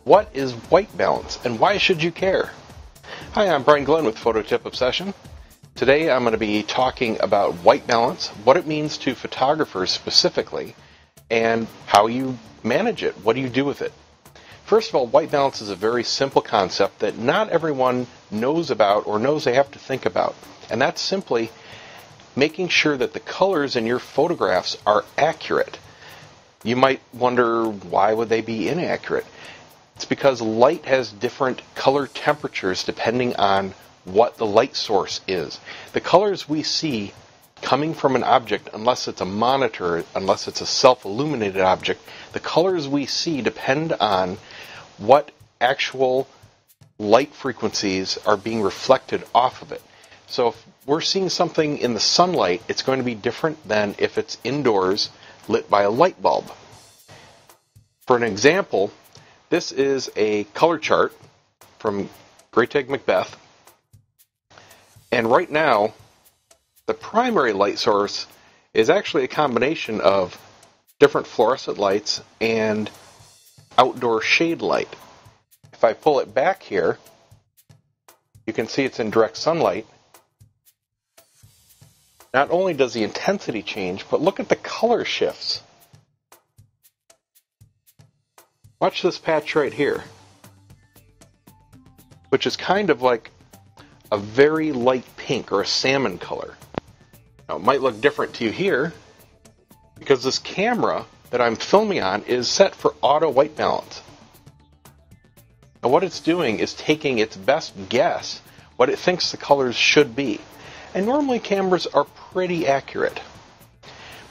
What is white balance and why should you care? Hi, I'm Brian Glenn with Photo Tip Obsession. Today I'm going to be talking about white balance, what it means to photographers specifically, and how you manage it. What do you do with it? First of all, white balance is a very simple concept that not everyone knows about or knows they have to think about. And that's simply making sure that the colors in your photographs are accurate. You might wonder, why would they be inaccurate? It's because light has different color temperatures depending on what the light source is. The colors we see coming from an object, unless it's a monitor, unless it's a self-illuminated object, the colors we see depend on what actual light frequencies are being reflected off of it. So if we're seeing something in the sunlight, it's going to be different than if it's indoors lit by a light bulb. For an example, this is a color chart from Greytag Macbeth. And right now, the primary light source is actually a combination of different fluorescent lights and outdoor shade light. If I pull it back here, you can see it's in direct sunlight. Not only does the intensity change, but look at the color shifts. Watch this patch right here, which is kind of like a very light pink or a salmon color. Now, it might look different to you here because this camera that I'm filming on is set for auto white balance. And what it's doing is taking its best guess what it thinks the colors should be. And normally cameras are pretty accurate.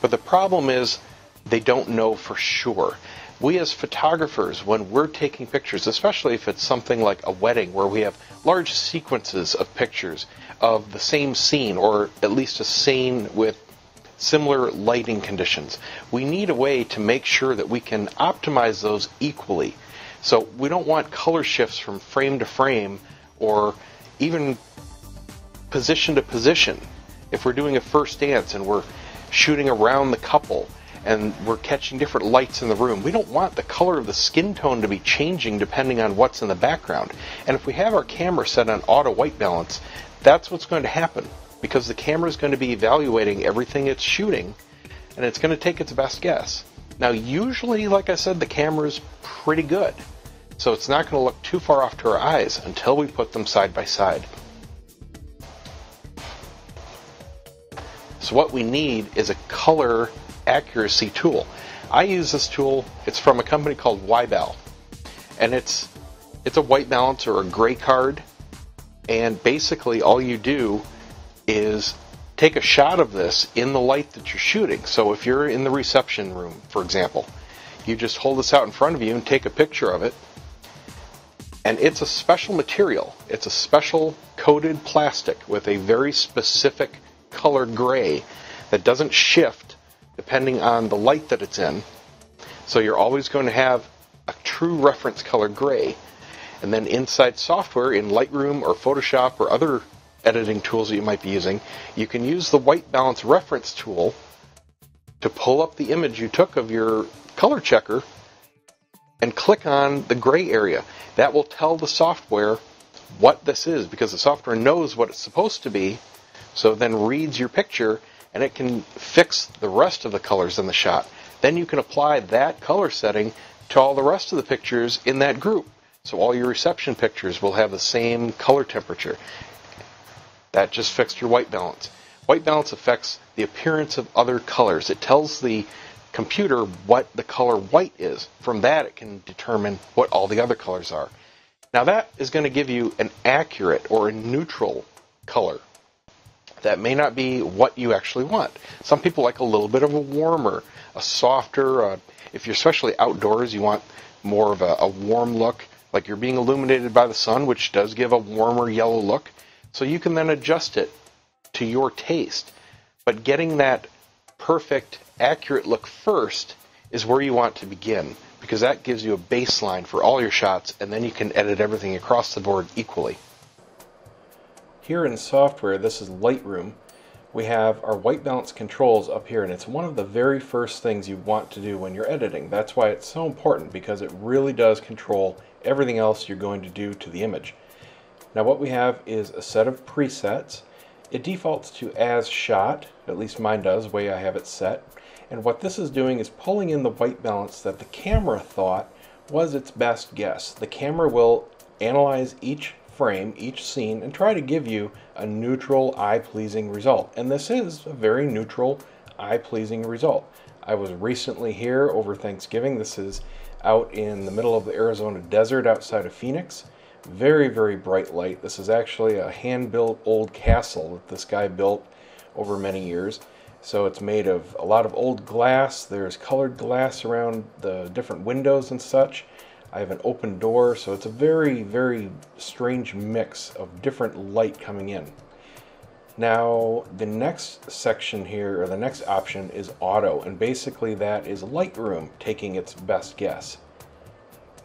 But the problem is they don't know for sure. We as photographers, when we're taking pictures, especially if it's something like a wedding where we have large sequences of pictures of the same scene, or at least a scene with similar lighting conditions, we need a way to make sure that we can optimize those equally. So we don't want color shifts from frame to frame or even position to position. If we're doing a first dance and we're shooting around the couple and we're catching different lights in the room, we don't want the color of the skin tone to be changing depending on what's in the background. And if we have our camera set on auto white balance, that's what's going to happen, because the camera is going to be evaluating everything it's shooting and it's going to take its best guess. Now usually, like I said, the camera is pretty good, so it's not going to look too far off to our eyes until we put them side by side. So what we need is a color accuracy tool. I use this tool. It's from a company called YBal, and it's a white balance or a gray card, and basically all you do is take a shot of this in the light that you're shooting. So if you're in the reception room, for example, you just hold this out in front of you and take a picture of it. And it's a special material. It's a special coated plastic with a very specific color gray that doesn't shift depending on the light that it's in. So you're always going to have a true reference color gray. And then inside software in Lightroom or Photoshop or other editing tools that you might be using, you can use the white balance reference tool to pull up the image you took of your color checker and click on the gray area. That will tell the software what this is, because the software knows what it's supposed to be, so it then reads your picture and it can fix the rest of the colors in the shot. Then you can apply that color setting to all the rest of the pictures in that group. So all your reception pictures will have the same color temperature. That just fixed your white balance. White balance affects the appearance of other colors. It tells the computer what the color white is. From that, it can determine what all the other colors are. Now that is going to give you an accurate or a neutral color. That may not be what you actually want. Some people like a little bit of a warmer, a softer, if you're especially outdoors, you want more of a warm look, like you're being illuminated by the sun, which does give a warmer yellow look. So you can then adjust it to your taste. But getting that perfect, accurate look first is where you want to begin, because that gives you a baseline for all your shots, and then you can edit everything across the board equally. Here in software, this is Lightroom. we have our white balance controls up here, and it's one of the very first things you want to do when you're editing. That's why it's so important, because it really does control everything else you're going to do to the image. Now what we have is a set of presets. It defaults to as shot, at least mine does, the way I have it set. And what this is doing is pulling in the white balance that the camera thought was its best guess. The camera will analyze each frame, each scene, and try to give you a neutral, eye-pleasing result. And this is a very neutral, eye-pleasing result. I was recently here over Thanksgiving. This is out in the middle of the Arizona desert outside of Phoenix. Very, very bright light. This is actually a hand-built old castle that this guy built over many years. So it's made of a lot of old glass. There's colored glass around the different windows and such. I have an open door, so it's a very, very strange mix of different light coming in. Now, the next section here, or the next option, is auto, and basically that is Lightroom taking its best guess.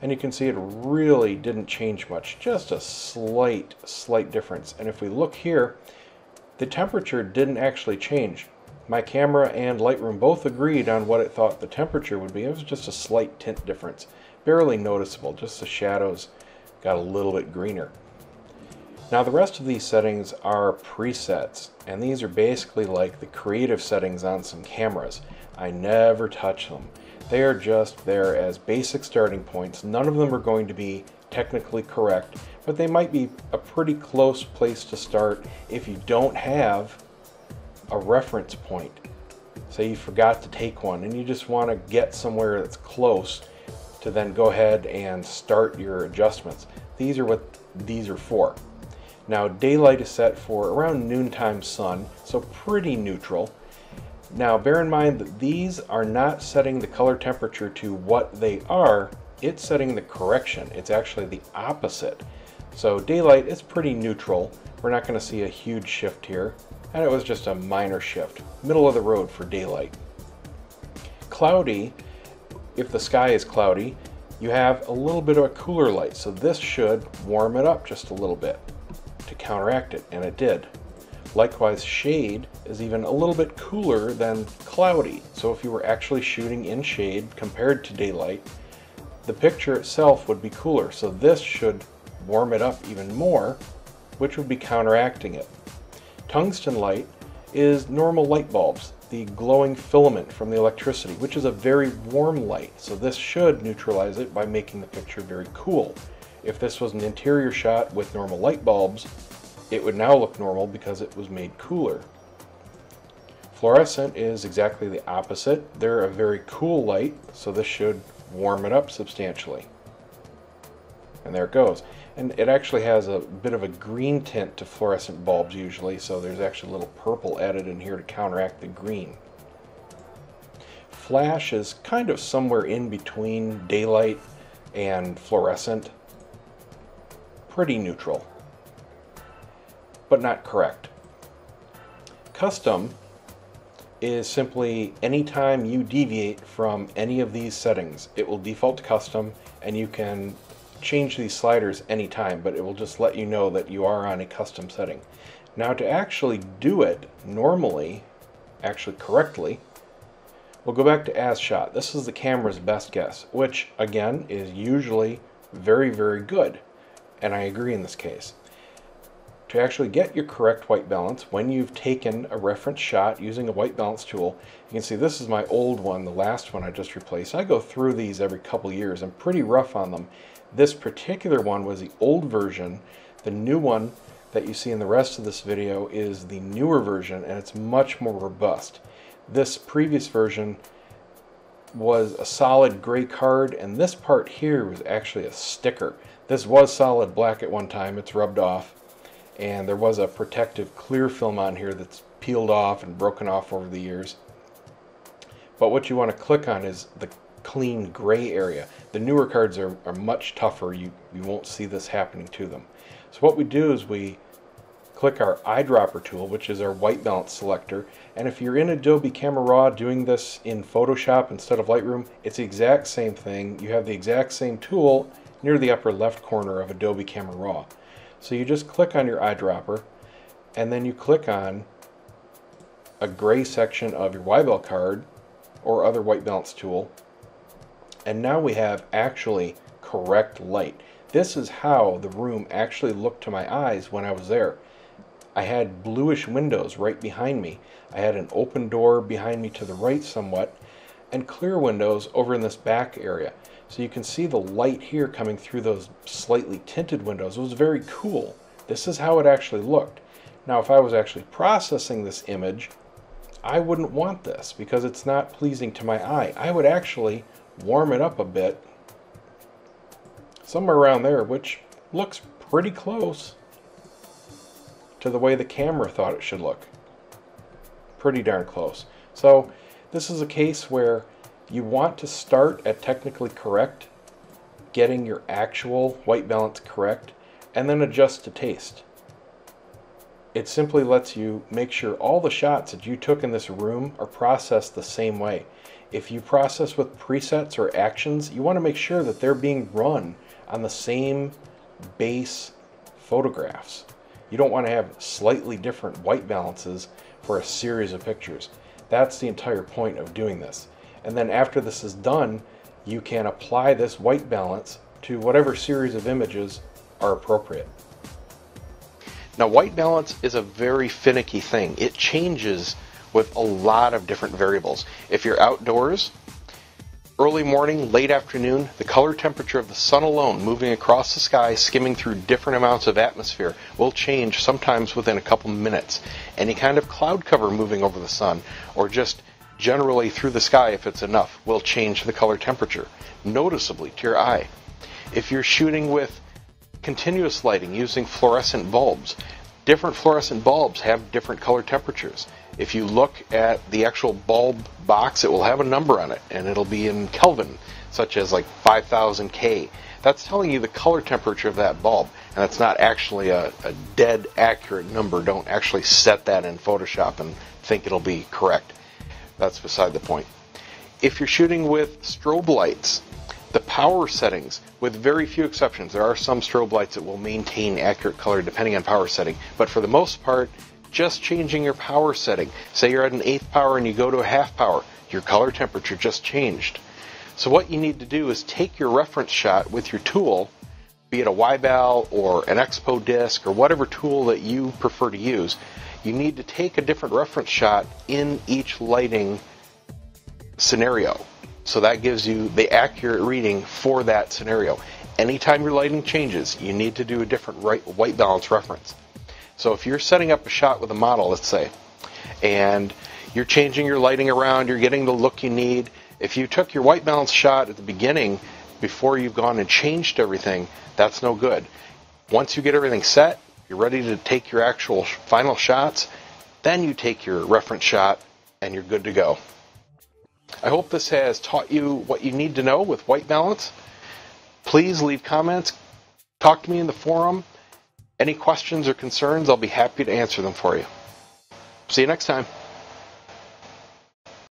And you can see it really didn't change much, just a slight difference. And if we look here, the temperature didn't actually change. My camera and Lightroom both agreed on what it thought the temperature would be. It was just a slight tint difference. Barely noticeable, just the shadows got a little bit greener. Now the rest of these settings are presets, and these are basically like the creative settings on some cameras. I never touch them. They are just there as basic starting points. None of them are going to be technically correct, but they might be a pretty close place to start if you don't have a reference point. Say you forgot to take one and you just want to get somewhere that's close to then go ahead and start your adjustments. These are what these are for. Now daylight is set for around noontime sun, so pretty neutral. Now bear in mind that these are not setting the color temperature to what they are, it's setting the correction. It's actually the opposite. So daylight is pretty neutral. We're not going to see a huge shift here, and it was just a minor shift. Middle of the road for daylight. Cloudy, if the sky is cloudy, you have a little bit of a cooler light, so this should warm it up just a little bit to counteract it, and it did. Likewise, shade is even a little bit cooler than cloudy, so if you were actually shooting in shade compared to daylight, the picture itself would be cooler, so this should warm it up even more, which would be counteracting it. Tungsten light is normal light bulbs, the glowing filament from the electricity, which is a very warm light, so this should neutralize it by making the picture very cool. If this was an interior shot with normal light bulbs, it would now look normal because it was made cooler. Fluorescent is exactly the opposite. They're a very cool light, so this should warm it up substantially. And there it goes. And it actually has a bit of a green tint to fluorescent bulbs usually, so there's actually a little purple added in here to counteract the green. Flash is kind of somewhere in between daylight and fluorescent. Pretty neutral, but not correct. Custom is simply anytime you deviate from any of these settings, it will default to custom, and you can change these sliders anytime, but it will just let you know that you are on a custom setting. Now to actually do it normally, actually correctly, we'll go back to as shot. This is the camera's best guess, which again is usually very, very good, and I agree in this case. To actually get your correct white balance, when you've taken a reference shot using a white balance tool, you can see this is my old one, the last one I just replaced. I go through these every couple years. I'm pretty rough on them. This particular one was the old version. The new one that you see in the rest of this video is the newer version, and it's much more robust. This previous version was a solid gray card, and this part here was actually a sticker. This was solid black at one time. It's rubbed off, and there was a protective clear film on here that's peeled off and broken off over the years. But what you want to click on is the clean gray area. The newer cards are much tougher. You won't see this happening to them. So what we do is we click our eyedropper tool, which is our white balance selector, and if you're in Adobe Camera Raw doing this in Photoshop instead of Lightroom, it's the exact same thing. You have the exact same tool near the upper left corner of Adobe Camera Raw. So you just click on your eyedropper, and then you click on a gray section of your Y-bell card or other white balance tool, and now we have actually correct light. This is how the room actually looked to my eyes when I was there. I had bluish windows right behind me. I had an open door behind me to the right somewhat, and clear windows over in this back area. So you can see the light here coming through those slightly tinted windows. It was very cool. This is how it actually looked. Now, if I was actually processing this image, I wouldn't want this because it's not pleasing to my eye. I would actually warm it up a bit, somewhere around there, which looks pretty close to the way the camera thought it should look. Pretty darn close. So this is a case where you want to start at technically correct, getting your actual white balance correct, and then adjust to taste. It simply lets you make sure all the shots that you took in this room are processed the same way. If you process with presets or actions, you want to make sure that they're being run on the same base photographs. You don't want to have slightly different white balances for a series of pictures. That's the entire point of doing this. And then after this is done, you can apply this white balance to whatever series of images are appropriate. Now, white balance is a very finicky thing. It changes with a lot of different variables. If you're outdoors, early morning, late afternoon, the color temperature of the sun alone moving across the sky, skimming through different amounts of atmosphere, will change sometimes within a couple minutes. Any kind of cloud cover moving over the sun, or just generally through the sky, if it's enough, will change the color temperature noticeably to your eye. If you're shooting with continuous lighting using fluorescent bulbs, different fluorescent bulbs have different color temperatures. If you look at the actual bulb box, it will have a number on it, and it'll be in Kelvin, such as like 5000 K. That's telling you the color temperature of that bulb, and that's not actually a dead accurate number. Don't actually set that in Photoshop and think it'll be correct. That's beside the point. If you're shooting with strobe lights, the power settings, with very few exceptions, there are some strobe lights that will maintain accurate color depending on power setting, but for the most part, just changing your power setting. Say you're at an 1/8 power and you go to a 1/2 power, your color temperature just changed. So what you need to do is take your reference shot with your tool, be it a Y-bell or an Expo disc or whatever tool that you prefer to use. You need to take a different reference shot in each lighting scenario. So that gives you the accurate reading for that scenario. Anytime your lighting changes, you need to do a different white balance reference. So if you're setting up a shot with a model, let's say, and you're changing your lighting around, you're getting the look you need, if you took your white balance shot at the beginning before you've gone and changed everything, that's no good. Once you get everything set, you're ready to take your actual final shots, then you take your reference shot and you're good to go. I hope this has taught you what you need to know with white balance. Please leave comments. Talk to me in the forum. Any questions or concerns, I'll be happy to answer them for you. See you next time.